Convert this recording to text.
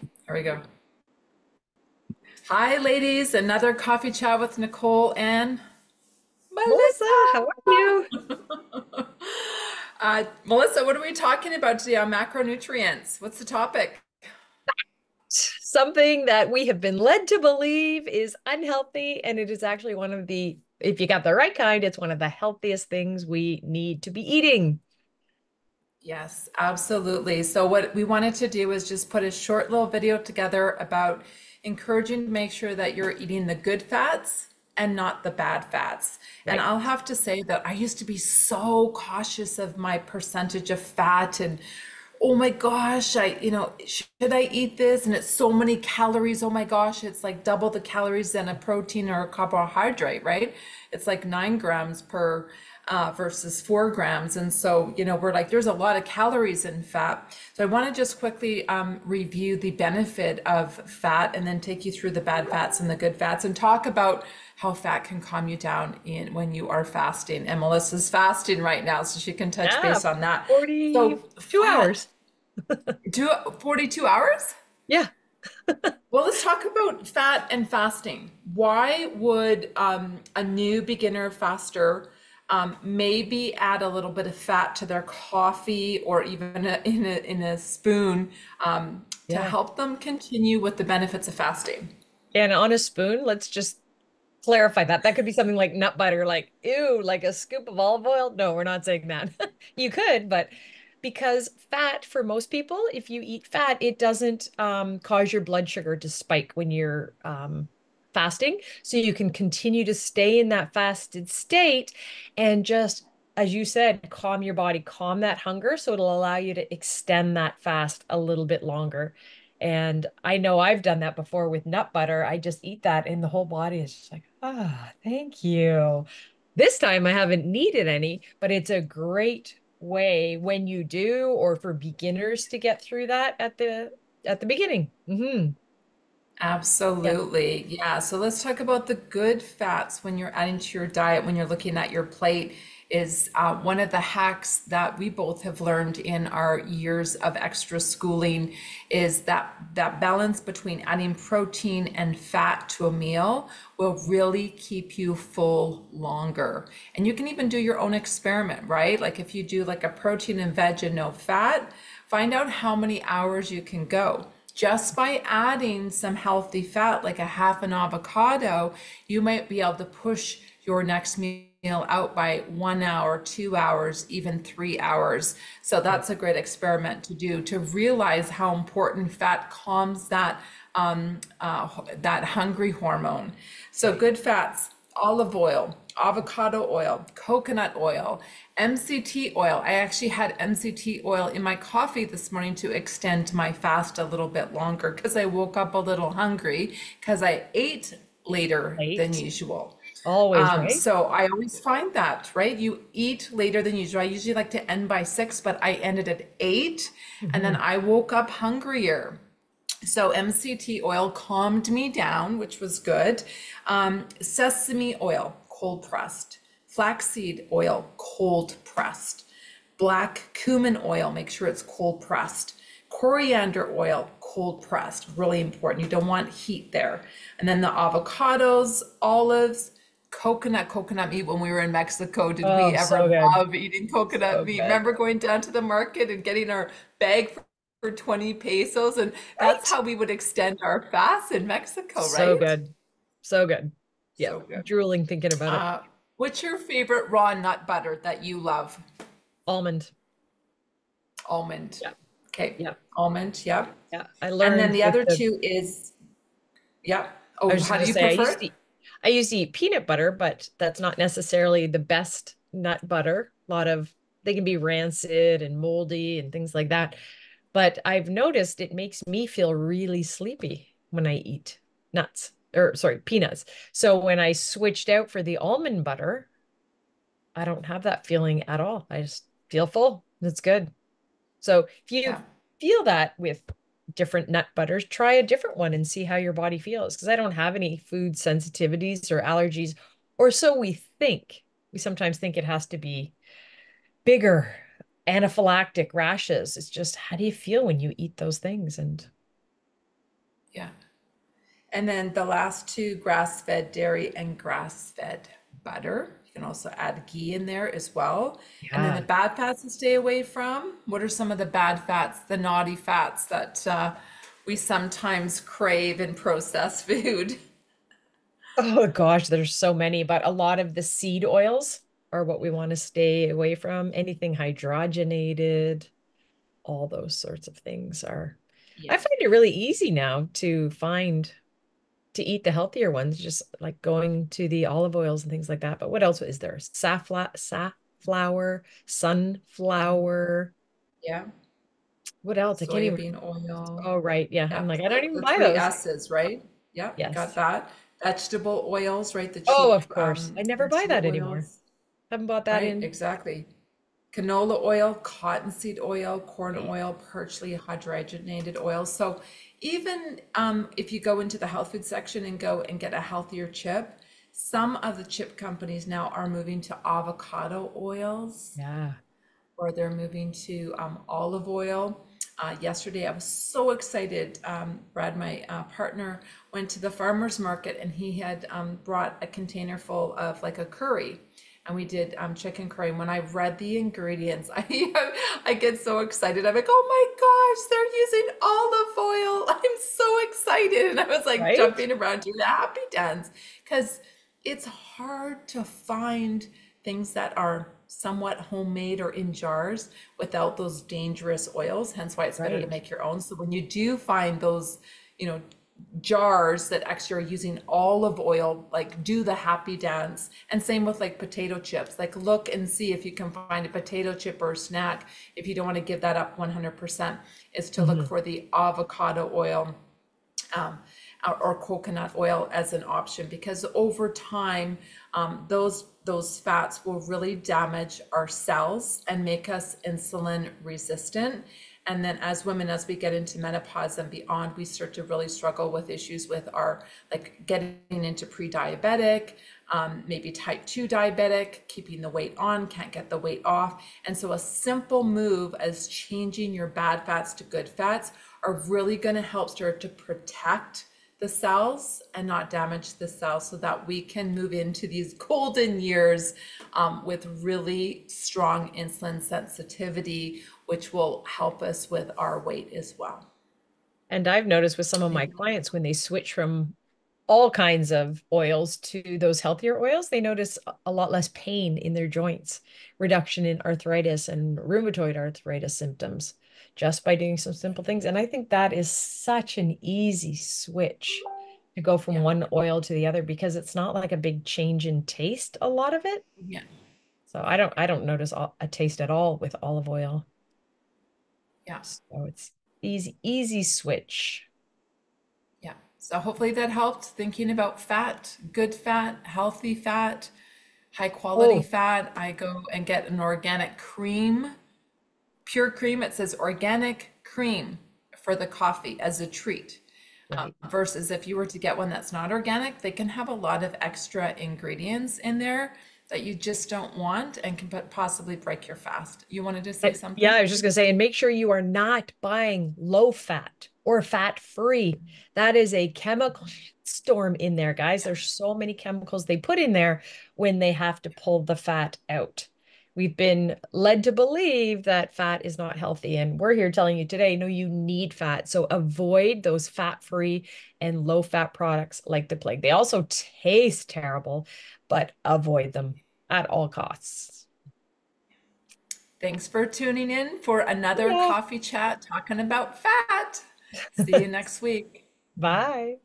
There we go. Hi, ladies. Another coffee chat with Nicole and Melissa, how are Melissa. you? Melissa, what are we talking about today on macronutrients? What's the topic? Something that we have been led to believe is unhealthy, and it is actually one of the, if you got the right kind, it's one of the healthiest things we need to be eating. Yes, absolutely. So, what we wanted to do is just put a short little video together about encouraging to make sure that you're eating the good fats and not the bad fats. And Right. I'll have to say that I used to be so cautious of my percentage of fat and oh my gosh, should I eat this? And it's so many calories. Oh my gosh, it's like double the calories than a protein or a carbohydrate, right? It's like 9 grams per versus 4 grams. And so, we're like, there's a lot of calories in fat. So I want to just quickly review the benefit of fat and then take you through the bad fats and the good fats and talk about how fat can calm you down in when you are fasting. And Melissa's fasting right now, so she can touch Yeah, base on that. So 42 fat, hours. do 42 hours? Yeah. Well, let's talk about fat and fasting. Why would a new beginner faster maybe add a little bit of fat to their coffee or even in a spoon to Yeah. help them continue with the benefits of fasting? And on a spoon, let's just clarify that. That could be something like nut butter, like, ew, like a scoop of olive oil. No, we're not saying that. You could, but because fat for most people, if you eat fat, it doesn't cause your blood sugar to spike when you're fasting. So you can continue to stay in that fasted state and just, as you said, calm your body, calm that hunger. So it'll allow you to extend that fast a little bit longer. And I know I've done that before with nut butter. I just eat that and the whole body is just like, ah, thank you. This time I haven't needed any, but it's a great way when you do, or for beginners to get through that at the beginning. Yeah. Absolutely. Yeah. So let's talk about the good fats when you're adding to your diet, when you're looking at your plate, is one of the hacks that we both have learned in our years of extra schooling is that balance between adding protein and fat to a meal will really keep you full longer. And you can even do your own experiment, right? Like if you do like a protein and veg and no fat, find out how many hours you can go just by adding some healthy fat, like a half an avocado, you might be able to push your next meal out by 1 hour, 2 hours, even 3 hours. So that's a great experiment to do to realize how important fat calms that hungry hormone. So Right. good fats, olive oil, avocado oil, coconut oil, MCT oil. I actually had MCT oil in my coffee this morning to extend my fast a little bit longer because I woke up a little hungry because I ate later than Late. usual. Always, right? So I always find that, right? You eat later than usual. I usually like to end by 6, but I ended at 8, and then Mhm. I woke up hungrier. So MCT oil calmed me down, which was good. Sesame oil, cold pressed. Flaxseed oil, cold pressed. Black cumin oil, make sure it's cold pressed. Coriander oil, cold pressed, really important. You don't want heat there. And then the avocados, olives, coconut meat. When we were in Mexico, did we Oh, ever so good. love eating coconut So meat? good. Remember going down to the market and getting our bag for 20 pesos? And that's Right? how we would extend our fast in Mexico, So right? good. So good. Yeah. So good. Drooling thinking about it. Uh, what's your favorite raw nut butter that you love? Almond. Almond. Yeah. Okay. Yeah. Almond, yep. Yeah. I And then learned the with other the two is, yep. I Oh, was just how going do to you say prefer it? I used to eat peanut butter, but that's not necessarily the best nut butter. A lot of they can be rancid and moldy and things like that. But I've noticed it makes me feel really sleepy when I eat nuts or sorry, peanuts. So when I switched out for the almond butter, I don't have that feeling at all. I just feel full. It's good. So if you Yeah. feel that with different nut butters, try a different one and see how your body feels. Because I don't have any food sensitivities or allergies, or so we think. We sometimes think it has to be bigger, anaphylactic rashes. It's just how do you feel when you eat those things? And Yeah. And then the last two, grass-fed dairy and grass-fed butter. You can also add ghee in there as well. And then the Yeah. bad fats to stay away from. What are some of the bad fats, the naughty fats that we sometimes crave in processed food? Oh gosh, there's so many, but a lot of the seed oils are what we want to stay away from. Anything hydrogenated, all those sorts of things are. I Yeah. find it really easy now to find to eat the healthier ones, just like going to the olive oils and things like that. But what else is there? Safflower, sunflower. Yeah. What else? I can't even. Soybean oil. Oh, right. Yeah. I'm Yeah, like, I don't even the buy three those. S's, right? Yeah, got Yes. that. Vegetable oils, right? The Oh, cheap of course. I never buy vegetable that anymore. oils, Haven't bought that right? in. Exactly. Canola oil, cottonseed oil, corn oil, partially hydrogenated oil. So even if you go into the health food section and go and get a healthier chip, some of the chip companies now are moving to avocado oils Yeah. or they're moving to olive oil. Yesterday, I was so excited. Brad, my partner, went to the farmer's market and he had brought a container full of like a curry. And we did chicken curry. And when I read the ingredients, I get so excited. I'm like, oh my gosh, they're using olive oil. I'm so excited. And I was like Right? jumping around doing a happy dance because it's hard to find things that are somewhat homemade or in jars without those dangerous oils. Hence why it's better to Right. make your own. So when you do find those, you know, jars that actually are using olive oil, like do the happy dance. And same with like potato chips. Like look and see if you can find a potato chip or a snack. If you don't want to give that up 100%, is to look Mhm. for the avocado oil um, or coconut oil as an option because over time those fats will really damage our cells and make us insulin resistant. And then as women, as we get into menopause and beyond, we start to really struggle with issues with our like getting into pre-diabetic, maybe type 2 diabetic, keeping the weight on, can't get the weight off. And so a simple move as changing your bad fats to good fats are really going to help start to protect the cells and not damage the cells so that we can move into these golden years with really strong insulin sensitivity, which will help us with our weight as well. And I've noticed with some of my clients when they switch from all kinds of oils to those healthier oils, they notice a lot less pain in their joints, reduction in arthritis and rheumatoid arthritis symptoms just by doing some simple things. And I think that is such an easy switch to go from Yeah, one oil to the other because it's not like a big change in taste, a lot of it. yeah, So I don't notice a taste at all with olive oil. yeah, So it's easy switch. yeah. So hopefully that helped thinking about fat, good fat, healthy fat, high quality Oh, fat. I go and get an organic cream, pure cream. It says organic cream for the coffee as a treat. right. Versus if you were to get one that's not organic, they can have a lot of extra ingredients in there that you just don't want and can possibly break your fast. You wanted to say Yeah, something? I was just gonna say, and make sure you are not buying low fat or fat free. That is a chemical storm in there, guys. There's so many chemicals they put in there when they have to pull the fat out. We've been led to believe that fat is not healthy, and we're here telling you today, no, you need fat. So avoid those fat-free and low-fat products like the plague. They also taste terrible, but avoid them at all costs. Thanks for tuning in for another Yeah. coffee chat talking about fat. See you next week. Bye.